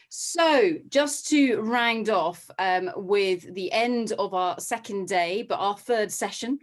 So just to round off with the end of our second day, but our third session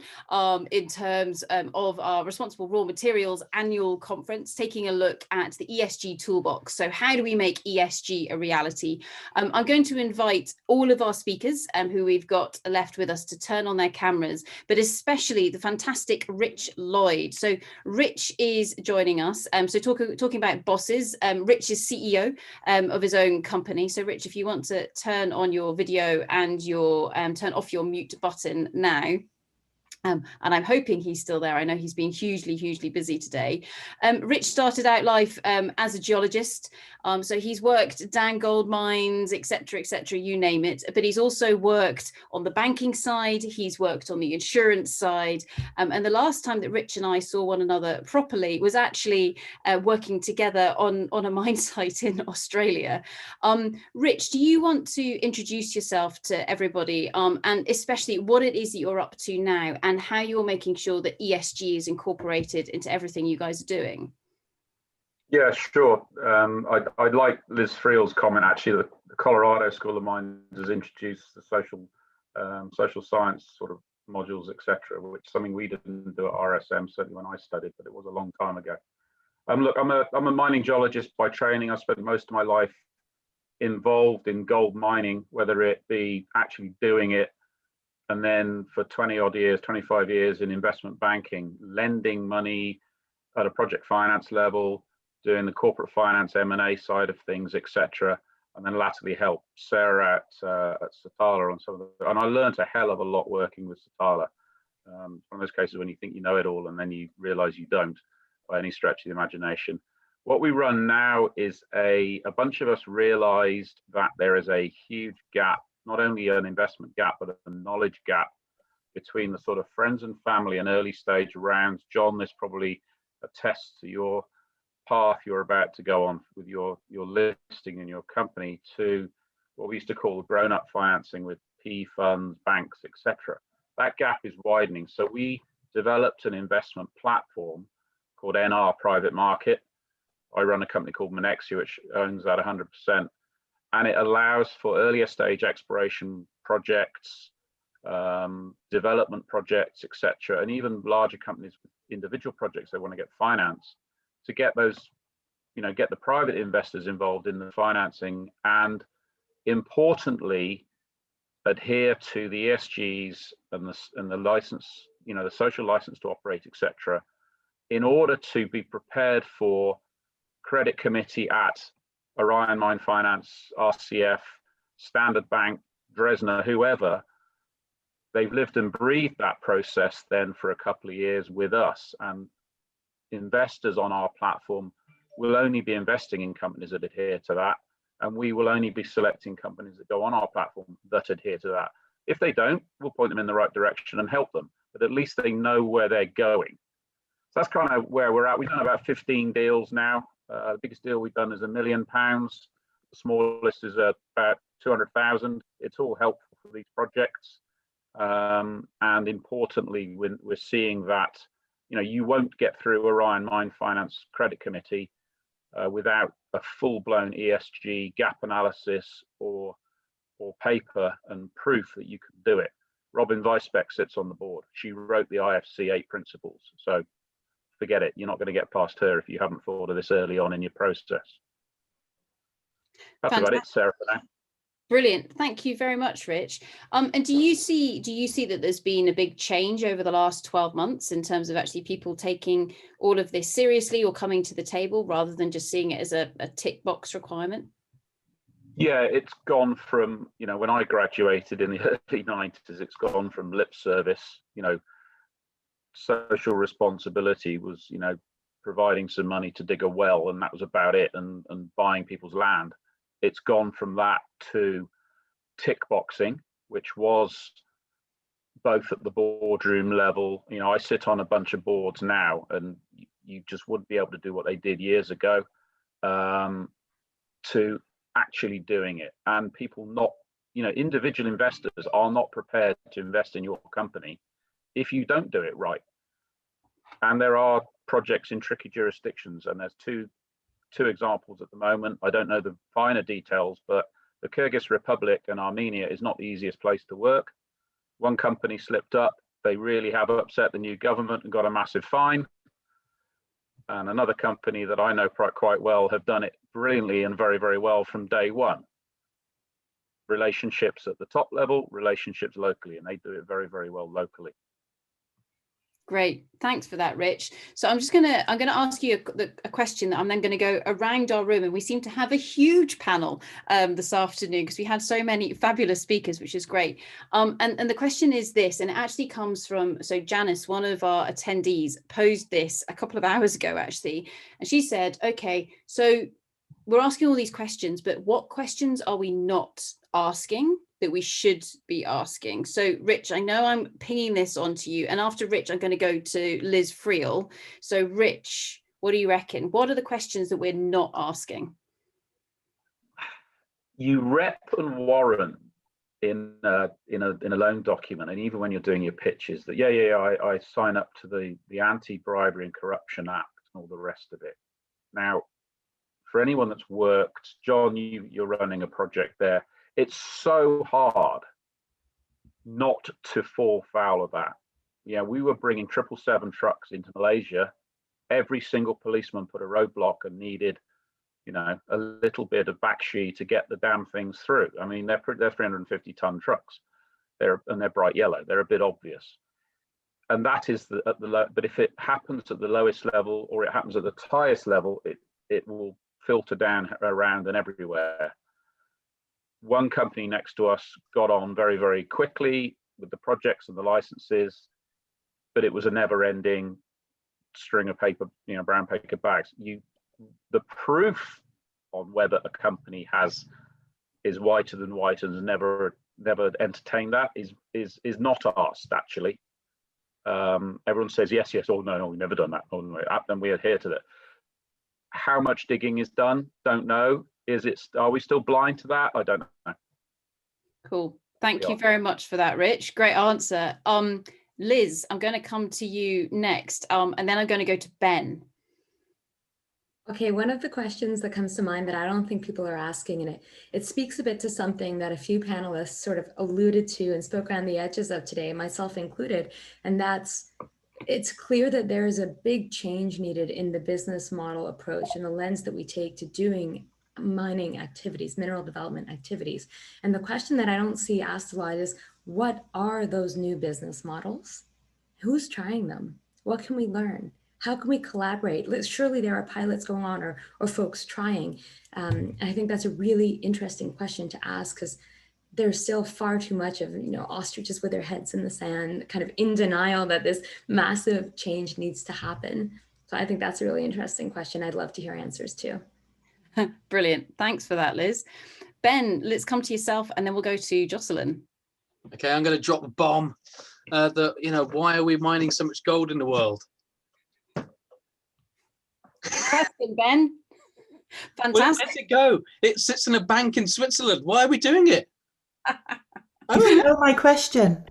in terms of our Responsible Raw Materials annual conference, taking a look at the ESG Toolbox. So how do we make ESG a reality? I'm going to invite all of our speakers who we've got left with us to turn on their cameras, but especially the fantastic Rich Lloyd. So Rich is joining us. So talking about bosses, Rich is CEO of his own company. So Rich, if you want to turn on your video and your turn off your mute button now. And I'm hoping he's still there. I know he's been hugely busy today. Rich started out life as a geologist. So he's worked down gold mines, etc., you name it. But he's also worked on the banking side. He's worked on the insurance side. And the last time that Rich and I saw one another properly was actually working together on a mine site in Australia. Rich, do you want to introduce yourself to everybody and especially what it is that you're up to now and how you're making sure that ESG is incorporated into everything you guys are doing? Yeah, sure. I'd like Liz Friel's comment. Actually, the Colorado School of Mines has introduced the social science sort of modules, etc., which is something we didn't do at RSM, certainly when I studied, but it was a long time ago. Look, I'm a mining geologist by training. I spent most of my life involved in gold mining, whether it be actually doing it, and then for 20 odd years, 25 years in investment banking, lending money at a project finance level, doing the corporate finance M&A side of things, etc. And then latterly helped Sarah at Satala on some of the, and I learned a hell of a lot working with Satala. One of those cases when you think you know it all and then you realize you don't by any stretch of the imagination. What we run now is a bunch of us realized that there is a huge gap, not only an investment gap, but a knowledge gap between the sort of friends and family and early stage rounds. John, this probably attests to your path you're about to go on with your listing in your company to what we used to call grown-up financing with PE funds, banks, etc. That gap is widening. So we developed an investment platform called NR Private Market. I run a company called Monexia, which owns that 100%. And it allows for earlier stage exploration projects, development projects, etc., and even larger companies with individual projects they want to get financed to get those, get the private investors involved in the financing and importantly, adhere to the ESGs and the license, the social license to operate, etc., in order to be prepared for credit committee at Orion Mine Finance, RCF, Standard Bank, Dresdner, whoever. They've lived and breathed that process then for a couple of years with us, and investors on our platform will only be investing in companies that adhere to that, and we will only be selecting companies that go on our platform that adhere to that. If they don't, we'll point them in the right direction and help them, but at least they know where they're going. So that's kind of where we're at. We've done about 15 deals now. The biggest deal we've done is £1 million. The smallest is about 200,000. It's all helpful for these projects. And importantly, we're seeing that, you won't get through Orion Mine Finance Credit Committee without a full-blown ESG gap analysis or paper and proof that you can do it. Robin Weisbeck sits on the board. She wrote the IFC 8 principles. So forget it. You're not going to get past her if you haven't thought of this early on in your process. That's about it, Sarah, for now. Brilliant. Thank you very much, Rich. And do you see that there's been a big change over the last 12 months in terms of actually people taking all of this seriously or coming to the table rather than just seeing it as a tick box requirement? Yeah, it's gone from, when I graduated in the early 90s, it's gone from lip service, social responsibility was, providing some money to dig a well, and that was about it, and buying people's land. It's gone from that to tick boxing, which was both at the boardroom level. I sit on a bunch of boards now, and you just wouldn't be able to do what they did years ago, to actually doing it. And people not, individual investors are not prepared to invest in your company if you don't do it right. And there are projects in tricky jurisdictions, and there's two two examples at the moment. I don't know the finer details, but the Kyrgyz Republic and Armenia is not the easiest place to work. One company slipped up. They really have upset the new government and got a massive fine. And another company that I know quite well have done it brilliantly and very, very well from day one. Relationships at the top level, relationships locally, and they do it very, very well locally. Great, thanks for that, Rich. So I'm gonna ask you a question that I'm then going to go around our room, and we seem to have a huge panel this afternoon because we had so many fabulous speakers, which is great. And the question is this, and it actually comes from, so Janice, one of our attendees, posed this a couple of hours ago actually, and she said, okay, so we're asking all these questions, but what questions are we not asking that we should be asking? So Rich, I know I'm pinging this onto you, and after Rich I'm going to go to Liz Friel. So Rich, what do you reckon? What are the questions that we're not asking? You rep and warrant in a loan document, and even when you're doing your pitches, that I sign up to the Anti-Bribery and Corruption Act and all the rest of it. Now, for anyone that's worked, John, you're running a project there. It's so hard not to fall foul of that. Yeah, we were bringing 777 trucks into Malaysia. Every single policeman put a roadblock and needed, a little bit of backshee to get the damn things through. I mean, they're 350-ton trucks. They're bright yellow. They're a bit obvious. And that is at the low. But if it happens at the lowest level or it happens at the highest level, it will filter down around and everywhere. One company next to us got on very, very quickly with the projects and the licenses, but it was a never-ending string of paper, brown paper bags. The proof on whether a company is whiter than white and has never entertained that is not asked actually. Everyone says yes, oh no, we've never done that. Oh no, and we adhere to that. How much digging is done? Don't know. Are we still blind to that? I don't know. Cool. Thank you very much for that, Rich. Great answer. Liz, I'm going to come to you next, and then I'm going to go to Ben. Okay, one of the questions that comes to mind that I don't think people are asking, and it speaks a bit to something that a few panelists sort of alluded to and spoke around the edges of today, myself included, and it's clear that there is a big change needed in the business model approach and the lens that we take to doing mining activities, mineral development activities. And the question that I don't see asked a lot is, what are those new business models? Who's trying them? What can we learn? How can we collaborate? Surely there are pilots going on or folks trying. And I think that's a really interesting question to ask, because there's still far too much of, ostriches with their heads in the sand, kind of in denial that this massive change needs to happen. So I think that's a really interesting question. I'd love to hear answers too. Brilliant. Thanks for that, Liz. Ben, let's come to yourself and then we'll go to Jocelyn. Okay, I'm going to drop a bomb. Why are we mining so much gold in the world? Good question, Ben. Fantastic. Well, where's it go? It sits in a bank in Switzerland. Why are we doing it? I don't know my question.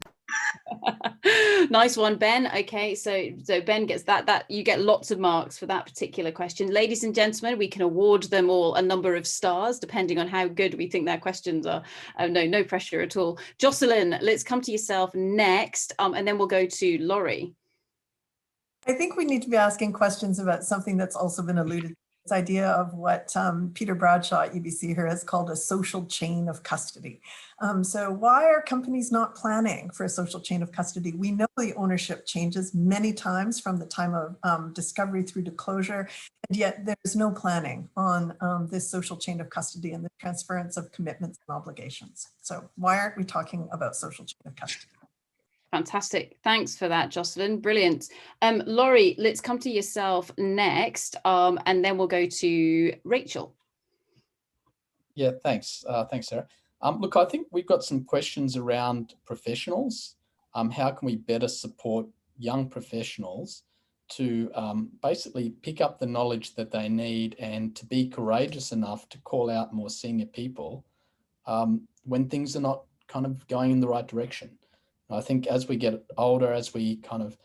Nice one, Ben. Okay, so Ben gets that you get lots of marks for that particular question. Ladies and gentlemen, we can award them all a number of stars depending on how good we think their questions are. No pressure at all. Jocelyn, let's come to yourself next, and then we'll go to Laurie. I think we need to be asking questions about something that's also been alluded to. This idea of what Peter Bradshaw at UBC here has called a social chain of custody. So why are companies not planning for a social chain of custody? We know the ownership changes many times from the time of discovery through to closure, and yet there's no planning on this social chain of custody and the transference of commitments and obligations. So why aren't we talking about social chain of custody? Fantastic. Thanks for that, Jocelyn. Brilliant. Laurie, let's come to yourself next, and then we'll go to Rachel. Yeah, thanks. Thanks, Sarah. Look, I think we've got some questions around professionals. How can we better support young professionals to basically pick up the knowledge that they need and to be courageous enough to call out more senior people when things are not kind of going in the right direction? I think as we get older, as we kind of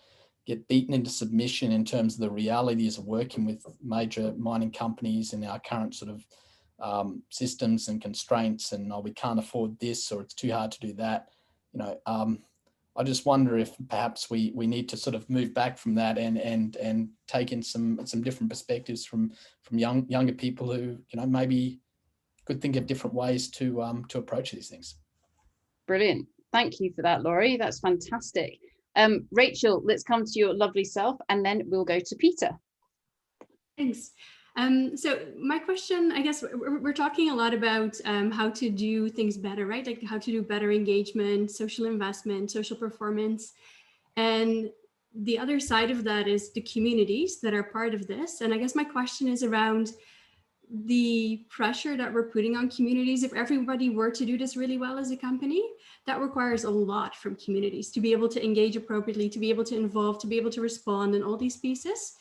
get beaten into submission in terms of the realities of working with major mining companies in our current sort of systems and constraints, and we can't afford this, or it's too hard to do that. I just wonder if perhaps we need to sort of move back from that and take in some different perspectives from younger people who maybe could think of different ways to approach these things. Brilliant. Thank you for that, Laurie. That's fantastic. Rachel, let's come to your lovely self, and then we'll go to Peter. Thanks. So my question, I guess we're talking a lot about how to do things better, right? Like how to do better engagement, social investment, social performance. And the other side of that is the communities that are part of this. And I guess my question is around the pressure that we're putting on communities. If everybody were to do this really well as a company, that requires a lot from communities to be able to engage appropriately, to be able to involve, to be able to respond, and all these pieces.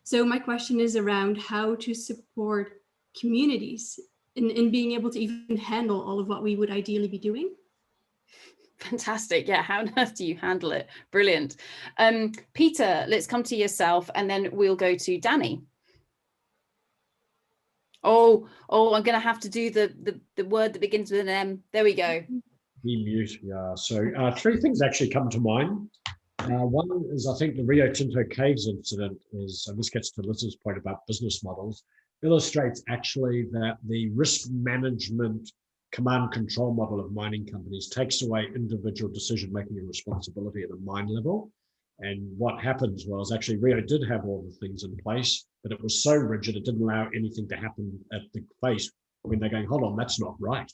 So my question is around how to support communities in being able to even handle all of what we would ideally be doing. Fantastic. Yeah, how on earth do you handle it? Brilliant. Peter, let's come to yourself, and then we'll go to Danny. Oh, I'm going to have to do the word that begins with an M. There we go. Mute, yeah. So three things actually come to mind. One is, I think, the Rio Tinto Caves incident is, and this gets to Liz's point about business models, illustrates actually that the risk management command control model of mining companies takes away individual decision-making and responsibility at a mine level. And what happens was, actually Rio did have all the things in place, but it was so rigid it didn't allow anything to happen at the face when they're going, hold on, that's not right,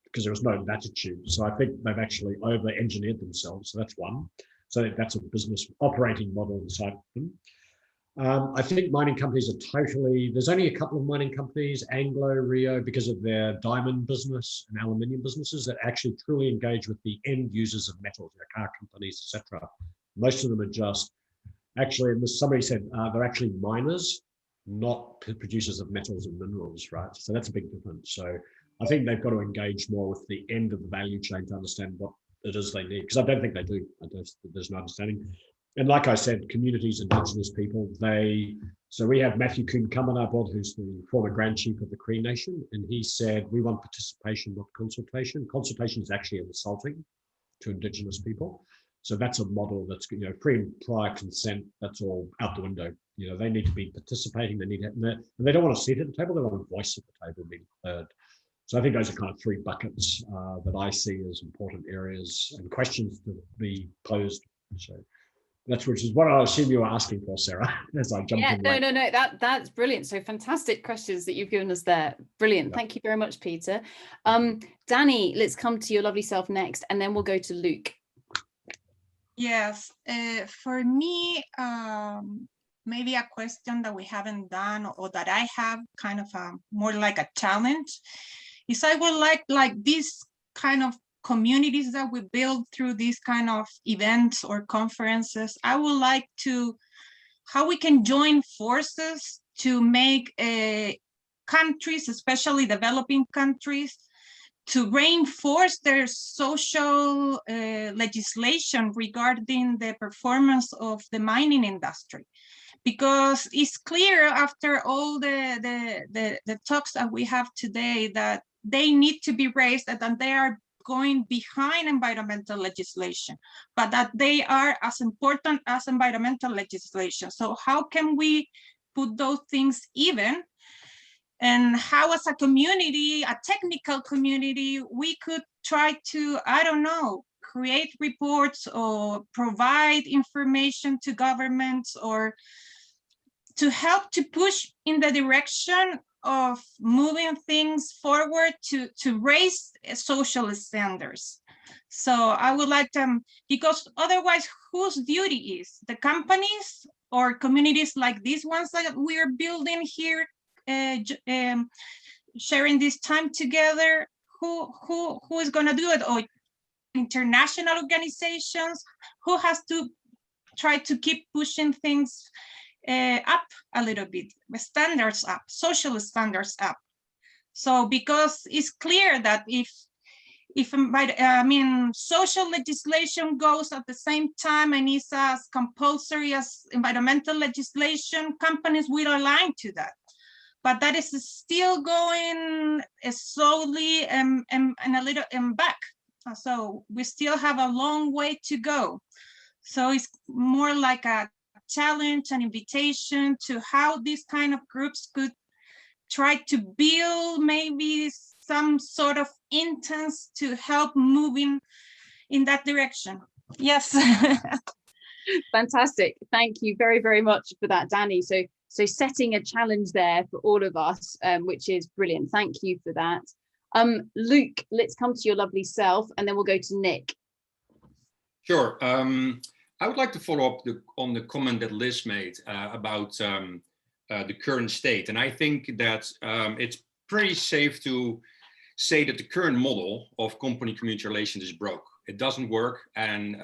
because there was no latitude. So I think they've actually over-engineered themselves. So that's one. So that's a business operating model inside them. I think mining companies are totally, there's only a couple of mining companies, Anglo, Rio, because of their diamond business and aluminium businesses, that actually truly engage with the end users of metals, their car companies, etc. Most of them are just, actually, and somebody said they're actually miners, not producers of metals and minerals, right? So that's a big difference. So I think they've got to engage more with the end of the value chain to understand what it is they need, because I don't think they do. There's no understanding. And like I said, communities, indigenous people, so we have Matthew Kuhn-Cum on our board, who's the former Grand Chief of the Cree Nation, and he said, we want participation, not consultation. Consultation is actually insulting to indigenous people. So that's a model that's, free and prior consent, that's all out the window. They need to be participating, and they don't want to sit at the table, they want a voice at the table being heard. So I think those are kind of three buckets that I see as important areas and questions to be posed. So which is what I assume you were asking for, Sarah, as I jumped in. No, that's brilliant. So fantastic questions that you've given us there. Brilliant. Yeah. Thank you very much, Peter. Danny, let's come to your lovely self next, and then we'll go to Luke. Yes, for me, maybe a question that we haven't done, or that I have kind of more like a challenge, is I would like these kind of communities that we build through these kind of events or conferences. I would like to, how we can join forces to make countries, especially developing countries, to reinforce their social legislation regarding the performance of the mining industry. Because it's clear after all the talks that we have today that they need to be raised, and that they are going behind environmental legislation, but that they are as important as environmental legislation. So how can we put those things even? And how, as a community, a technical community, we could try to, I don't know, create reports or provide information to governments, or to help to push in the direction of moving things forward to raise social standards. So I would like to, because otherwise whose duty is? The companies or communities like these ones that we are building here, sharing this time together, who is going to do it? Or international organizations, who has to try to keep pushing things up a little bit, standards up, social standards up. So because it's clear that if if social legislation goes at the same time and is as compulsory as environmental legislation, companies will align to that. But that is still going slowly and a little back. So we still have a long way to go. So it's more like a challenge, an invitation to how these kind of groups could try to build maybe some sort of intent to help moving in that direction. Yes. Fantastic. Thank you very, very much for that, Danny. So setting a challenge there for all of us, which is brilliant. Thank you for that. Luke, let's come to your lovely self, and then we'll go to Nick. Sure. I would like to follow up on the comment that Liz made about the current state. And I think that it's pretty safe to say that the current model of company-community relations is broke. It doesn't work, and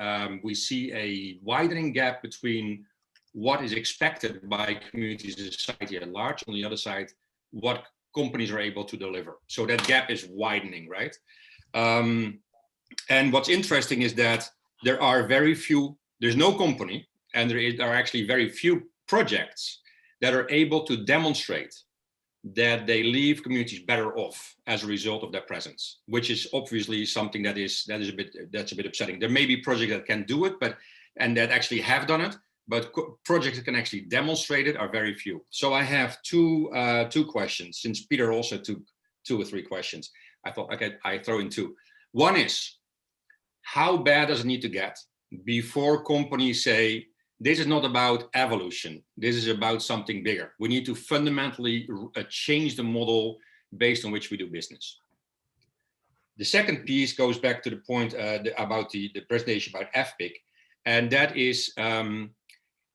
we see a widening gap between what is expected by communities and society at large, on the other side, what companies are able to deliver. So that gap is widening, right? And what's interesting is that there are very few, there's no company, and there are actually very few projects that are able to demonstrate that they leave communities better off as a result of their presence, which is obviously something that's a bit upsetting. There may be projects that can do it, and that actually have done it, but projects that can actually demonstrate it are very few. So I have two questions, since Peter also took 2 or 3 questions. I thought, okay, I throw in 2. One is, how bad does it need to get before companies say, this is not about evolution, this is about something bigger. We need to fundamentally change the model based on which we do business. The second piece goes back to the point about the presentation about FPIC, and that is,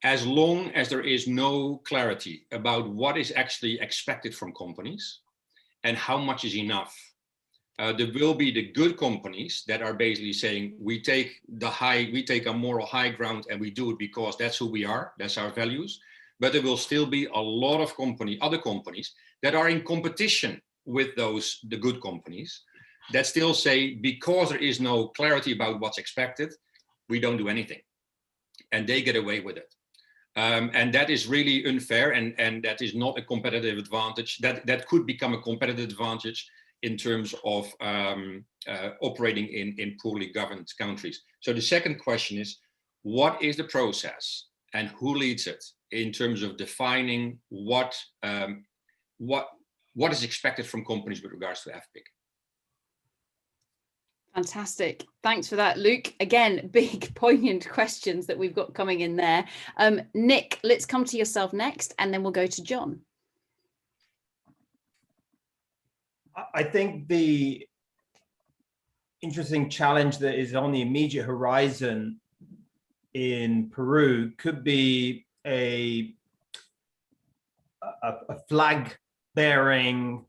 as long as there is no clarity about what is actually expected from companies and how much is enough, there will be the good companies that are basically saying, we take a moral high ground and we do it because that's who we are, that's our values. But there will still be a lot of other companies that are in competition with the good companies that still say, because there is no clarity about what's expected, we don't do anything. And they get away with it. And that is really unfair, and that is not a competitive advantage. That could become a competitive advantage in terms of operating in poorly governed countries. So the second question is, what is the process and who leads it in terms of defining what is expected from companies with regards to FPIC? Fantastic. Thanks for that, Luke. Again, big poignant questions that we've got coming in there. Nick, let's come to yourself next, and then we'll go to John. I think the interesting challenge that is on the immediate horizon in Peru could be a flag-bearing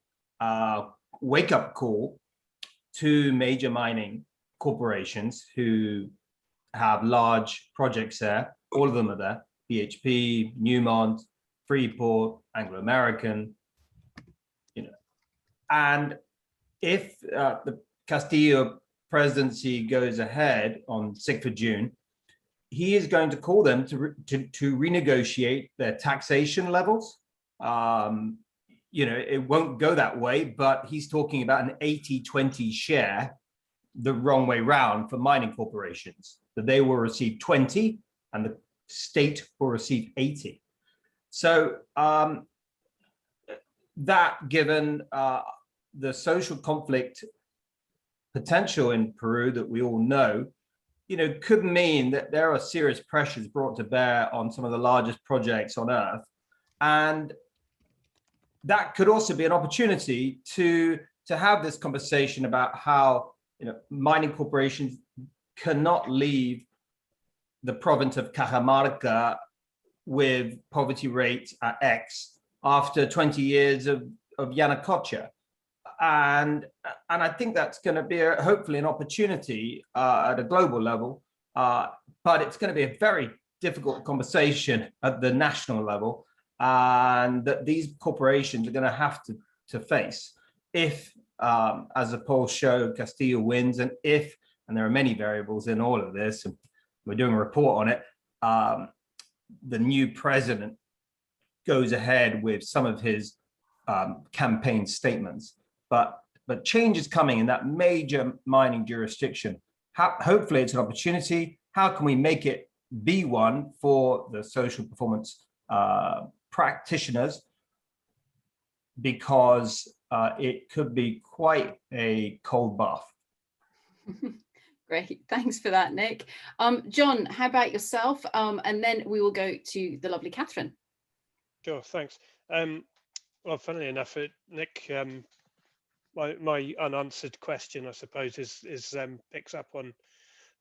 wake-up call to major mining corporations who have large projects there. All of them are there: BHP, Newmont, Freeport, Anglo American. And if the Castillo presidency goes ahead on 6th of June, he is going to call them to renegotiate their taxation levels. It won't go that way, but he's talking about an 80-20 share, the wrong way round for mining corporations, that they will receive 20 and the state will receive 80. So that, given the social conflict potential in Peru that we all know, could mean that there are serious pressures brought to bear on some of the largest projects on earth. And that could also be an opportunity to have this conversation about how mining corporations cannot leave the province of Cajamarca with poverty rates at X after 20 years of Yanacocha. And I think that's going to be hopefully an opportunity at a global level, but it's going to be a very difficult conversation at the national level, and that these corporations are going to have to face if As the polls show, Castillo wins, and there are many variables in all of this, and we're doing a report on it, the new president goes ahead with some of his campaign statements, but change is coming in that major mining jurisdiction. Hopefully it's an opportunity. How can we make it be one for the social performance practitioners? Because it could be quite a cold bath. Great, thanks for that, Nick. John, how about yourself? And then we will go to the lovely Catherine. Sure, thanks. Well, funnily enough, Nick, my unanswered question, I suppose, is picks up on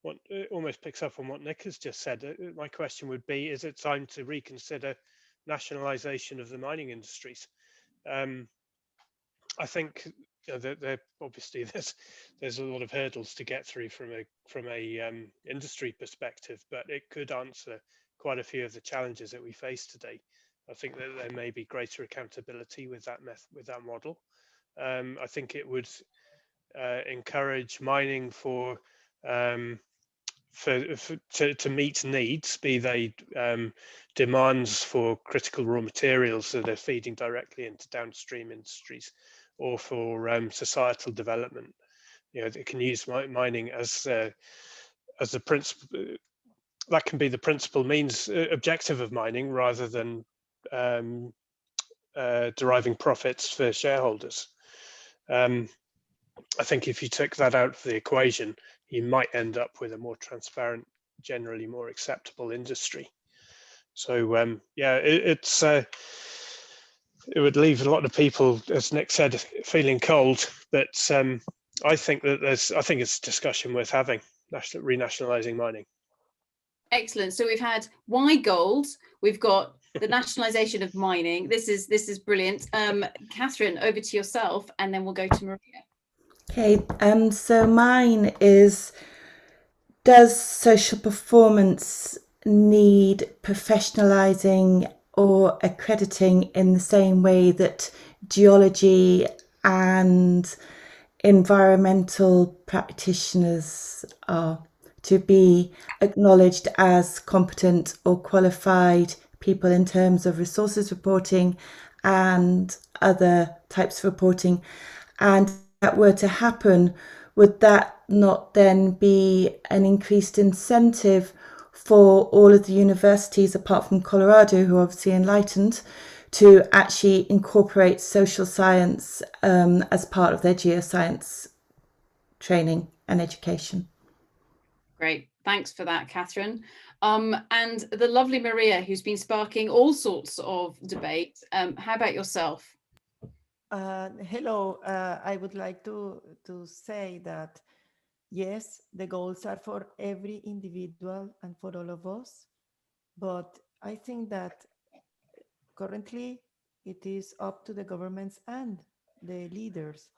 what Nick has just said. My question would be: is it time to reconsider nationalisation of the mining industries? I think that obviously there's a lot of hurdles to get through from a industry perspective, but it could answer quite a few of the challenges that we face today. I think that there may be greater accountability with that model. I think it would encourage mining to meet needs, be they demands for critical raw materials that are feeding directly into downstream industries, or for societal development. They can use mining as a principle. That can be the principal means objective of mining, rather than deriving profits for shareholders. I think if you took that out of the equation, you might end up with a more transparent, generally more acceptable industry. So yeah, it would leave a lot of people, as Nick said, feeling cold. But I think it's a discussion worth having, renationalising mining. Excellent. So we've had why gold, we've got the nationalisation of mining. This is brilliant. Catherine, over to yourself, and then we'll go to Maria. Okay, so mine is, does social performance need professionalising or accrediting in the same way that geology and environmental practitioners are, to be acknowledged as competent or qualified people in terms of resources reporting and other types of reporting? And if that were to happen, would that not then be an increased incentive for all of the universities, apart from Colorado, who are obviously enlightened, to actually incorporate social science as part of their geoscience training and education? Great, thanks for that, Catherine. And the lovely Maria, who's been sparking all sorts of debate. How about yourself? Hello, I would like to say that yes, the goals are for every individual and for all of us, but I think that currently it is up to the governments and the leaders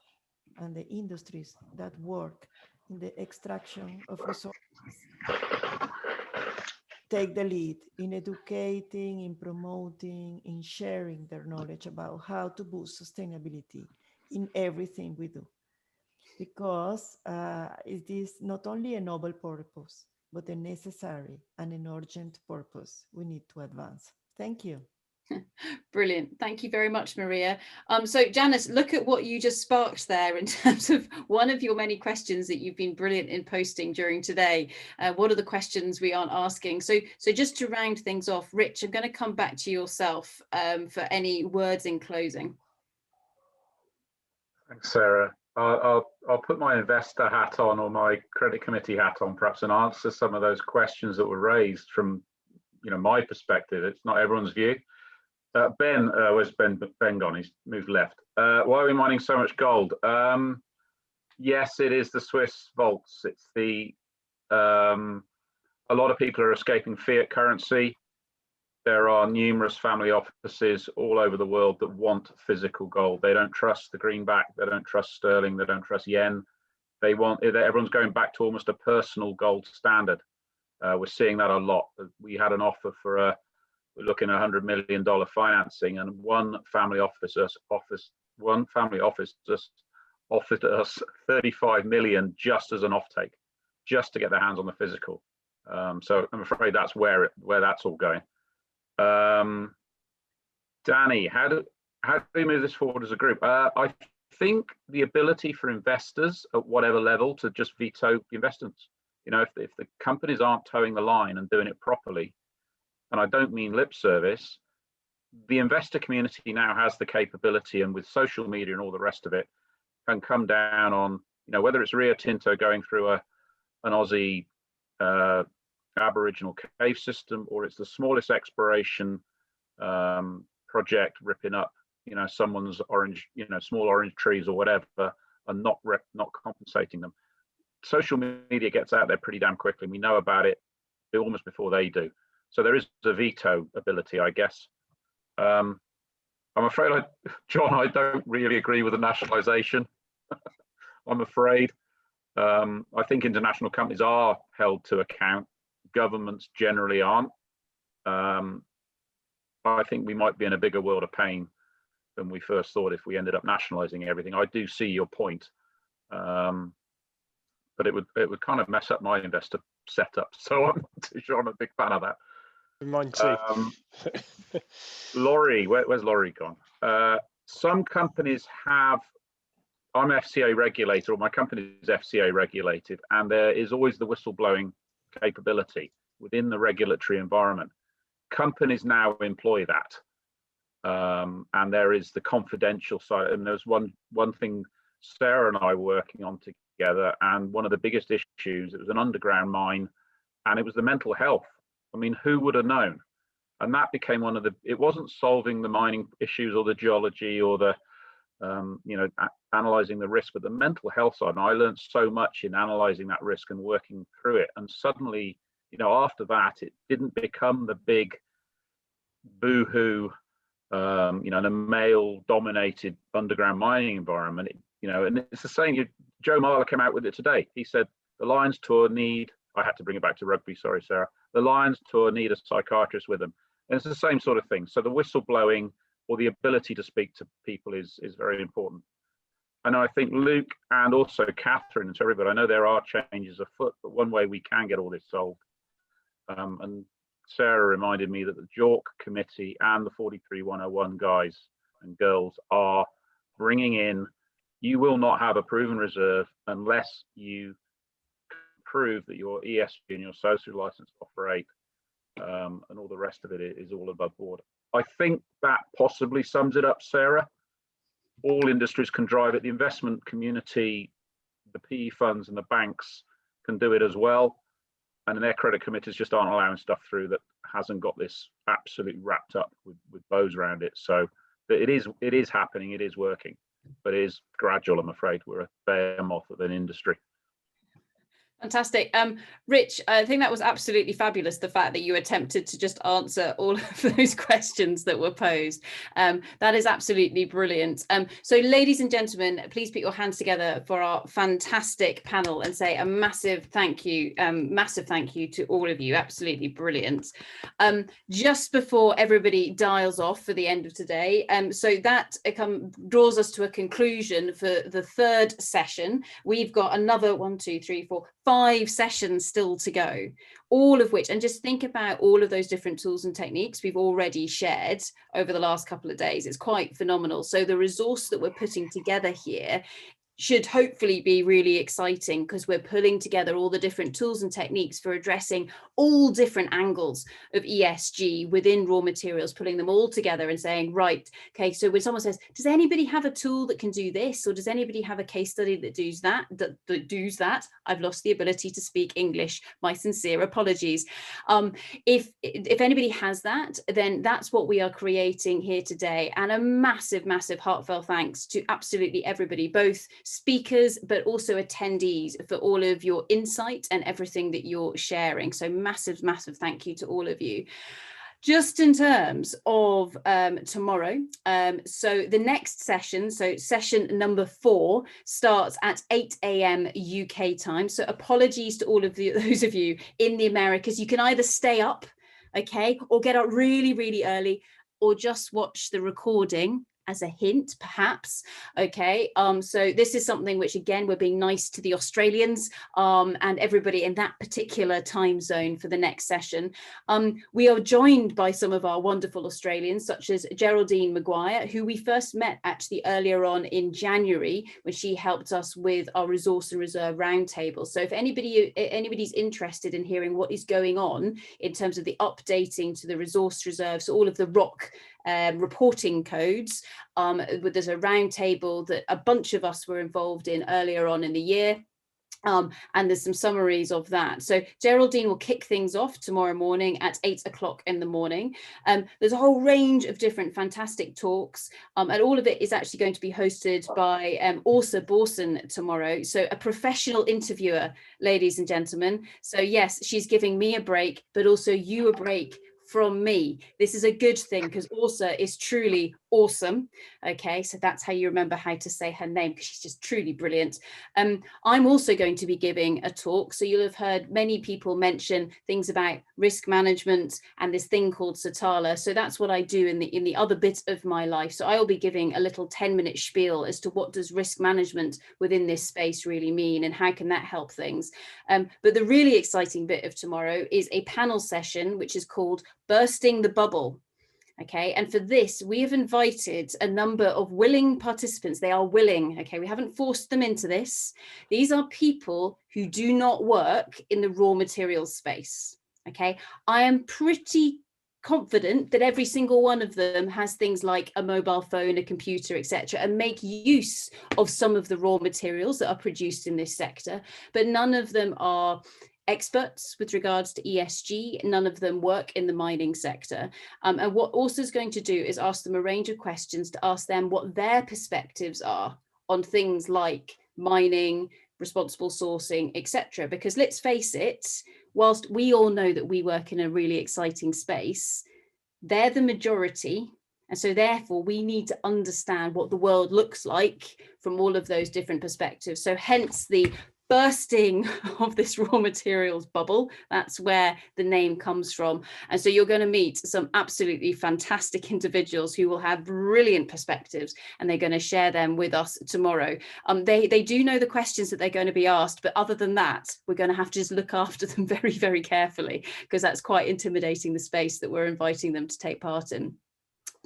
and the industries that work in the extraction of resources take the lead in educating, in promoting, in sharing their knowledge about how to boost sustainability in everything we do. Because it is not only a noble purpose, but a necessary and an urgent purpose we need to advance. Thank you. Brilliant. Thank you very much, Maria. So Janice, look at what you just sparked there in terms of one of your many questions that you've been brilliant in posting during today. What are the questions we aren't asking? So just to round things off, Rich, I'm going to come back to yourself for any words in closing. Thanks, Sarah. I'll put my investor hat on, or my credit committee hat on, perhaps, and answer some of those questions that were raised from my perspective. It's not everyone's view. Ben, where's Ben gone? He's moved left. Why are we mining so much gold? Yes, it is the Swiss vaults. It's a lot of people are escaping fiat currency. There are numerous family offices all over the world that want physical gold. They don't trust the greenback. They don't trust sterling. They don't trust yen. Everyone's going back to almost a personal gold standard. We're seeing that a lot. We had an offer for we're looking at $100 million financing, and one family office just offered us 35 million just as an offtake, just to get their hands on the physical. So I'm afraid that's where that's all going. Danny, how do we move this forward as a group? I think the ability for investors at whatever level to just veto the investments. You know, if the companies aren't towing the line and doing it properly, and I don't mean lip service, the investor community now has the capability, and with social media and all the rest of it, can come down on, you know, whether it's Rio Tinto going through an Aussie Aboriginal cave system, or it's the smallest exploration project ripping up, you know, someone's orange, you know, small orange trees or whatever, and not compensating them. Social media gets out there pretty damn quickly. We know about it almost before they do. So there is a veto ability, I guess. I'm afraid, John, I don't really agree with the nationalisation. I'm afraid. I think international companies are held to account. Governments generally aren't. I think we might be in a bigger world of pain than we first thought if we ended up nationalising everything. I do see your point, but it would kind of mess up my investor setup. So I'm not too sure I'm a big fan of that. Mine too. Laurie, where's Laurie gone? Some companies have, I'm FCA regulated, or my company is FCA regulated, and there is always the whistleblowing capability within the regulatory environment. Companies now employ that, and there is the confidential side. And there's one thing Sarah and I were working on together, and one of the biggest issues, it was an underground mine, and it was the mental health. I mean, who would have known? And that became one of the, it wasn't solving the mining issues or the geology or the, you know, analyzing the risk, but the mental health side. And I learned so much in analyzing that risk and working through it. And suddenly, you know, after that, it didn't become the big boo-hoo, you know, the male-dominated underground mining environment. You know, and it's the same. Joe Marler came out with it today. He said the Lions Tour need, I had to bring it back to rugby, sorry, Sarah. The Lions Tour need a psychiatrist with them. And it's the same sort of thing. So the whistleblowing or the ability to speak to people is very important. And I think Luke and also Catherine and to everybody, I know there are changes afoot, but one way we can get all this solved. And Sarah reminded me that the JORC committee and the 43101 guys and girls are bringing in, you will not have a proven reserve unless you prove that your ESG and your social license to operate and all the rest of it is all above board. I think that possibly sums it up, Sarah. All industries can drive it. The investment community, the PE funds and the banks can do it as well. And their credit committees just aren't allowing stuff through that hasn't got this absolutely wrapped up with bows around it. So it is happening, it is working, but it is gradual, I'm afraid. We're a behemoth of an industry. Fantastic. Rich, I think that was absolutely fabulous, the fact that you attempted to just answer all of those questions that were posed. That is absolutely brilliant. So ladies and gentlemen, please put your hands together for our fantastic panel and say a massive thank you to all of you. Absolutely brilliant. Just before everybody dials off for the end of today, so that draws us to a conclusion for the third session. We've got another 5 sessions still to go, all of which, and just think about all of those different tools and techniques we've already shared over the last couple of days. It's quite phenomenal. So the resource that we're putting together here should hopefully be really exciting, because we're pulling together all the different tools and techniques for addressing all different angles of ESG within raw materials, pulling them all together and saying, right, okay, so when someone says, does anybody have a tool that can do this? Or does anybody have a case study that does that? I've lost the ability to speak English. My sincere apologies. If anybody has that, then that's what we are creating here today. And a massive, massive heartfelt thanks to absolutely everybody, both speakers, but also attendees, for all of your insight and everything that you're sharing. So massive, massive thank you to all of you. Just in terms of tomorrow, so the next session, so session number 4, starts at 8 a.m. UK time. So apologies to all of those of you in the Americas. You can either stay up, okay, or get up really, really early, or just watch the recording as a hint, perhaps. Okay, so this is something which, again, we're being nice to the Australians and everybody in that particular time zone for the next session. We are joined by some of our wonderful Australians, such as Geraldine Maguire, who we first met actually earlier on in January when she helped us with our resource and reserve roundtable. So if anybody's interested in hearing what is going on in terms of the updating to the resource reserves, all of the ROC reporting codes, there's a roundtable that a bunch of us were involved in earlier on in the year. And there's some summaries of that. So Geraldine will kick things off tomorrow morning at 8 o'clock in the morning. There's a whole range of different fantastic talks, and all of it is actually going to be hosted by Åsa Borsen tomorrow. So a professional interviewer, ladies and gentlemen. So yes, she's giving me a break, but also you a break from me. This is a good thing because Åsa is truly awesome. Okay, so that's how you remember how to say her name, because she's just truly brilliant. I'm also going to be giving a talk, so you'll have heard many people mention things about risk management and this thing called Satala. So that's what I do in the other bit of my life. So I will be giving a little 10-minute spiel as to what does risk management within this space really mean and how can that help things. But the really exciting bit of tomorrow is a panel session which is called Bursting the Bubble. Okay, and for this, we have invited a number of willing participants. They are willing, okay, we haven't forced them into this. These are people who do not work in the raw materials space, okay? I am pretty confident that every single one of them has things like a mobile phone, a computer, etc., and make use of some of the raw materials that are produced in this sector, but none of them are experts with regards to ESG. None of them work in the mining sector. And what Åsa is going to do is ask them a range of questions to ask them what their perspectives are on things like mining, responsible sourcing, etc. Because let's face it, whilst we all know that we work in a really exciting space, they're the majority. And so therefore we need to understand what the world looks like from all of those different perspectives. So hence the bursting of this raw materials bubble. That's where the name comes from. And so you're going to meet some absolutely fantastic individuals who will have brilliant perspectives, and they're going to share them with us tomorrow. They do know the questions that they're going to be asked, but other than that, we're going to have to just look after them very, very carefully, because that's quite intimidating, the space that we're inviting them to take part in.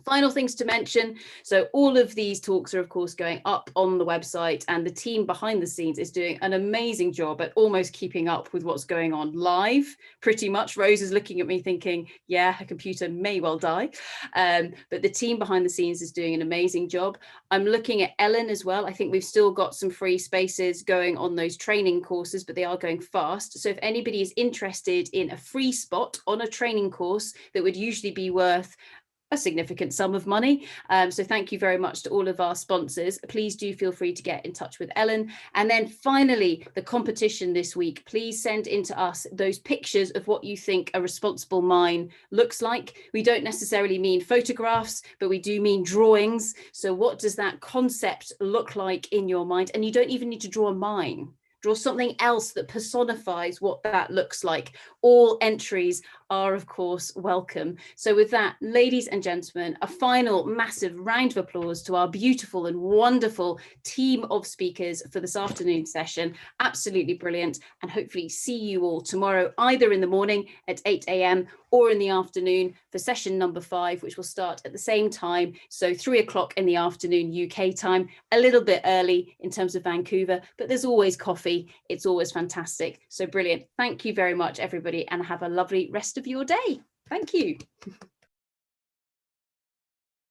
Final things to mention. So all of these talks are, of course, going up on the website, and the team behind the scenes is doing an amazing job at almost keeping up with what's going on live, pretty much. Rose is looking at me thinking, yeah, her computer may well die. But the team behind the scenes is doing an amazing job. I'm looking at Ellen as well. I think we've still got some free spaces going on those training courses, but they are going fast. So if anybody is interested in a free spot on a training course that would usually be worth a significant sum of money. So thank you very much to all of our sponsors. Please do feel free to get in touch with Ellen. And then finally, the competition this week, please send into us those pictures of what you think a responsible mine looks like. We don't necessarily mean photographs, but we do mean drawings. So what does that concept look like in your mind? And you don't even need to draw a mine. Draw something else that personifies what that looks like. All entries are, of course, welcome. So with that, ladies and gentlemen, a final massive round of applause to our beautiful and wonderful team of speakers for this afternoon session. Absolutely brilliant. And hopefully see you all tomorrow, either in the morning at 8 a.m. or in the afternoon for session number 5, which will start at the same time. So 3 o'clock in the afternoon UK time, a little bit early in terms of Vancouver, but there's always coffee. It's always fantastic. So brilliant. Thank you very much, everybody, and have a lovely rest of your day. Thank you.